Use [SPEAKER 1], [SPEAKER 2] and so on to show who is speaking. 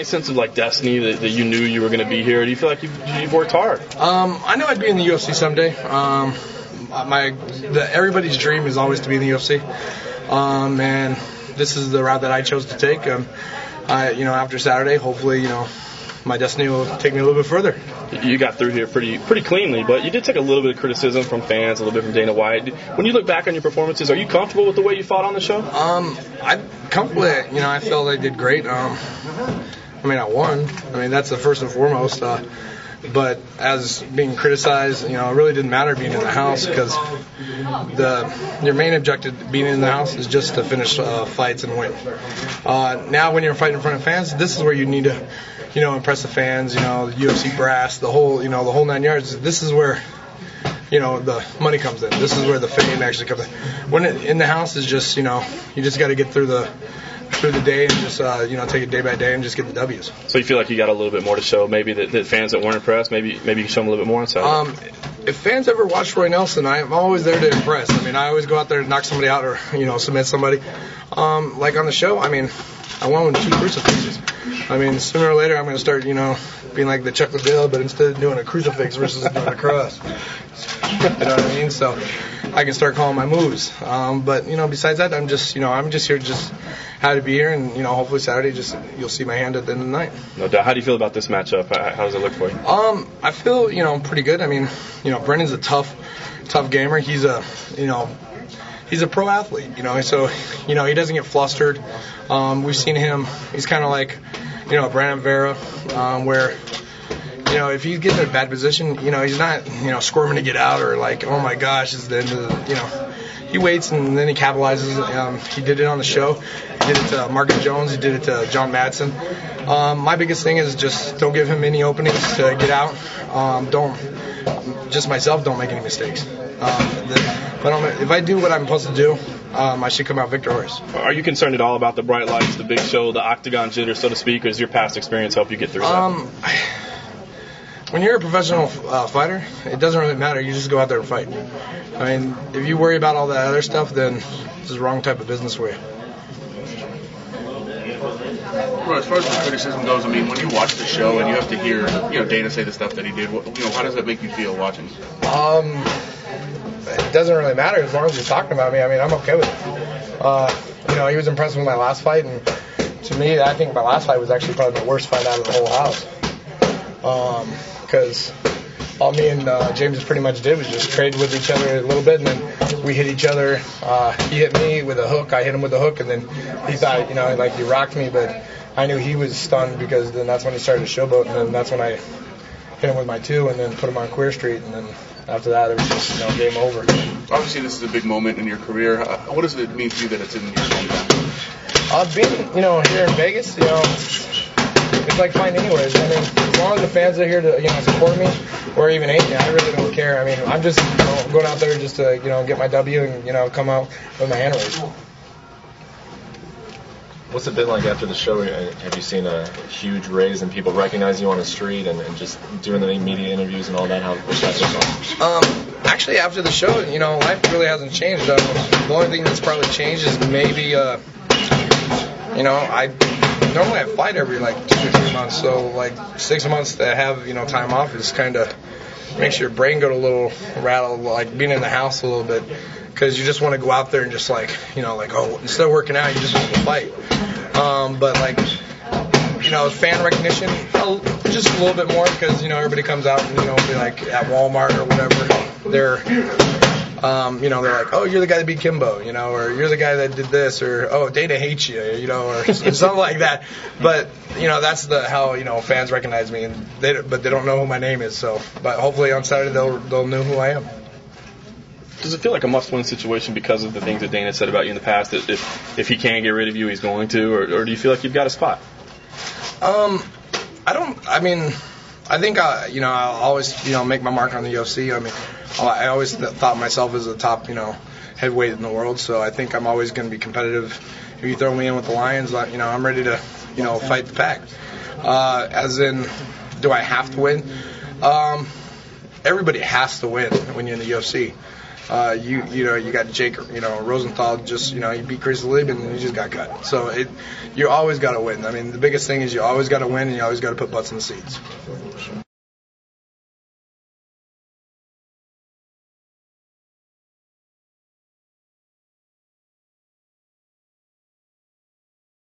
[SPEAKER 1] any sense of like destiny that you knew you were going to be here? Do you feel like you've worked hard?
[SPEAKER 2] I knew I'd be in the UFC someday. Everybody's dream is always to be in the UFC, and this is the route that I chose to take. After Saturday, hopefully, my destiny will take me a little bit further.
[SPEAKER 1] You got through here pretty cleanly, but you did take a little bit of criticism from fans, a little bit from Dana White. When you look back on your performances, are you comfortable with the way you fought on the show?
[SPEAKER 2] I'm comfortable with it. I felt I did great. I won. That's the first and foremost. But as being criticized, it really didn't matter being in the house, because your main objective being in the house is just to finish fights and win. Now when you're fighting in front of fans, this is where you need to, impress the fans, the UFC brass, the whole 9 yards. This is where, the money comes in. This is where the fame actually comes in. When in the house is just, you just got to get through the day and just take it day by day and just get the W's.
[SPEAKER 1] So you feel like you got a little bit more to show, maybe that fans that weren't impressed, maybe you can show them a little bit more inside.
[SPEAKER 2] If fans ever watch Roy Nelson, I'm always there to impress. I always go out there and knock somebody out or submit somebody. Like on the show, I won with 2 crucifixes. Sooner or later I'm going to start being like the Chuck Liddell, but instead of doing a crucifix versus doing a cross. You know what I mean? So I can start calling my moves. But besides that, I'm just here just happy to be here, and hopefully Saturday you'll see my hand at the end of the night.
[SPEAKER 1] No doubt. How do you feel about this matchup? How does it look for you?
[SPEAKER 2] I feel pretty good. Brendan's a tough gamer. He's a pro athlete. So he doesn't get flustered. We've seen him. He's kind of like Brandon Vera, where if he's getting in a bad position, he's not squirming to get out or like, oh my gosh, it's the end of the He waits and then he capitalizes. He did it on the show. He did it to Marcus Jones. He did it to John Madsen. My biggest thing is just don't give him any openings to get out. Don't make any mistakes. But if I do what I'm supposed to do, I should come out victorious.
[SPEAKER 1] Are you concerned at all about the bright lights, the big show, the octagon jitter, so to speak, or does your past experience help you get through that?
[SPEAKER 2] When you're a professional fighter, it doesn't really matter. You just go out there and fight. If you worry about all that other stuff, then this is the wrong type of business for you.
[SPEAKER 3] Well, as far as the criticism goes, when you watch the show and you have to hear, Dana say the stuff that he did, how does that make you feel watching?
[SPEAKER 2] It doesn't really matter as long as you're talking about me. I'm okay with it. He was impressed with my last fight, and to me, I think my last fight was actually probably my worst fight out of the whole house. Because all me and James pretty much did was just trade with each other a little bit, and then we hit each other. He hit me with a hook, I hit him with a hook, and then he thought, he rocked me, but I knew he was stunned, because then that's when he started to showboat, and then that's when I hit him with my 2 and then put him on Queer Street, and then after that it was just game over.
[SPEAKER 3] Obviously this is a big moment in your career. What does it mean to you that it's in your hometown?
[SPEAKER 2] Being here in Vegas, it's like fighting anyways. As long as the fans are here to support me or even hate me, I really don't care. I'm just going out there just to get my W and come out with my hand raised.
[SPEAKER 4] What's it been like after the show? Have you seen a huge raise in people recognizing you on the street and just doing the media interviews and all that? What's that like?
[SPEAKER 2] Actually, after the show, life really hasn't changed. The only thing that's probably changed is maybe, normally I fight every 2 or 3 months, so 6 months to have time off is kind of makes your brain go a little rattle, like being in the house a little bit, because you just want to go out there and just instead of working out, you just want to fight. But fan recognition, just a little bit more, because everybody comes out and be like at Walmart or whatever, they're like, oh, you're the guy that beat Kimbo, or you're the guy that did this, or oh, Dana hates you, or something like that. But that's how fans recognize me, and they don't know who my name is. So, but hopefully on Saturday they'll know who I am.
[SPEAKER 1] Does it feel like a must-win situation because of the things that Dana said about you in the past? That if he can't get rid of you, he's going to, or do you feel like you've got a spot?
[SPEAKER 2] I think I'll always make my mark on the UFC. I always thought of myself as a top heavyweight in the world, so I think I'm always going to be competitive. If you throw me in with the Lions, I'm ready to fight the pack. As in, do I have to win? Everybody has to win when you're in the UFC. You got Jake, Rosenthal, just, he beat Chris Lieb and he just got cut. So you always got to win. I mean, the biggest thing is you always got to win and you always got to put butts in the seats.